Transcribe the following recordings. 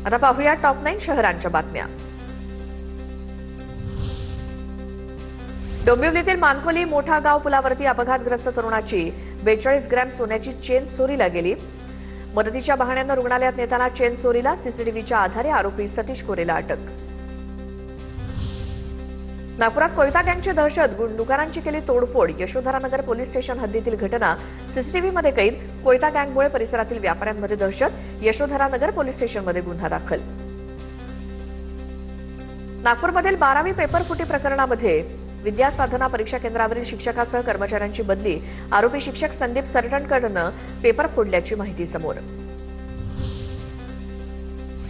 आता पाहूया टॉप 9 शहरांच्या बातम्या। डोंबिवलीतील मानकोली मोठा गाव पुलावरती अपघातग्रस्त तरुणाची 42 ग्रॅम सोन्याची चेन चोरीला गेली। मदतीच्या बहाण्यानं रुग्णालयात नेताना चेन चोरीला सीसीटीव्हीच्या आधारे आरोपी सतीश कोरेला अटक। नागपुरात कोयता गँगची दहशत, दुकानांची केली तोडफोड। यशोधरानगर पोलीस स्टेशन हद्दीतील घटना सीसीटीव्हीमध्ये कैद। कोयता गँगमुळे परिसरातील व्यापाऱ्यांमध्ये दहशत। यशोधरानगर पोलीस स्टेशनमध्ये गुन्हा दाखल। नागपूरमधील 12वी पेपर फुटी प्रकरणामध्ये विद्यासाधना परीक्षा केंद्रावरील शिक्षकासह कर्मचाऱ्यांची बदली। आरोपी शिक्षक संदीप सरटणकडनं पेपर फोडल्याची माहिती समोर।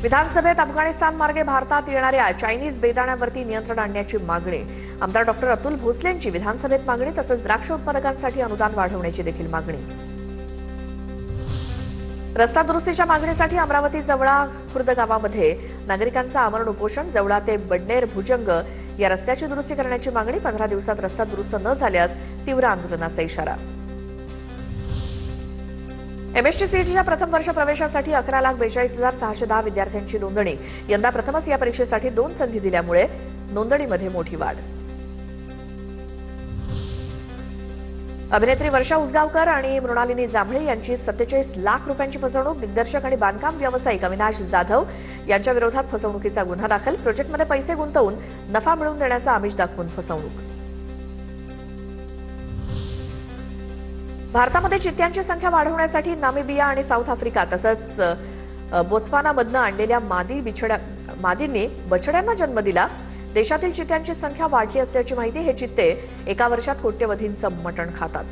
विधानसभेत अफगाणिस्तान मार्गे भारतात येणाऱ्या चायनीज बेदाण्यावरती नियंत्रण आणण्याची मागणी। आमदार डॉक्टर अतुल भोसलेंची विधानसभेत मागणी, तसंच द्राक्ष उत्पादकांसाठी अनुदान वाढवण्याची देखील मागणी। रस्ता दुरुस्तीच्या मागणीसाठी अमरावती जवळा खुर्द गावामध्ये नागरिकांचं आमरण उपोषण। जवळा ते बडनेर भुजंग या रस्त्याची दुरुस्ती करण्याची मागणी। 15 दिवसात रस्ता दुरुस्त न झाल्यास तीव्र आंदोलनाचा इशारा। एमएसटीसीईटीच्या प्रथम वर्ष प्रवेशासाठी 11,42,610 विद्यार्थ्यांची नोंदणी। यंदा प्रथमच या परीक्षेसाठी 2 संधी दिल्यामुळे नोंदणीमध्ये मोठी वाढ। अभिनेत्री वर्षा उसगावकर आणि मृणालिनी जांभळे यांची 47 लाख रुपयांची फसवणूक। दिग्दर्शक आणि बांधकाम व्यावसायिक अविनाश जाधव यांच्या विरोधात फसवणुकीचा गुन्हा दाखल। प्रोजेक्टमध्ये पैसे गुंतवून नफा मिळवून देण्याचा आमिष दाखवून फसवणूक। भारतामध्ये चित्त्यांची संख्या वाढवण्यासाठी नामिबिया आणि साऊथ आफ्रिका तसंच बोत्सवानामधनं आणलेल्या मादींनी बछड्यांना जन्म दिला। देशातील चित्त्यांची संख्या वाढली असल्याची माहिती। हे चित्ते एका वर्षात कोट्यवधींचं मटण खातात।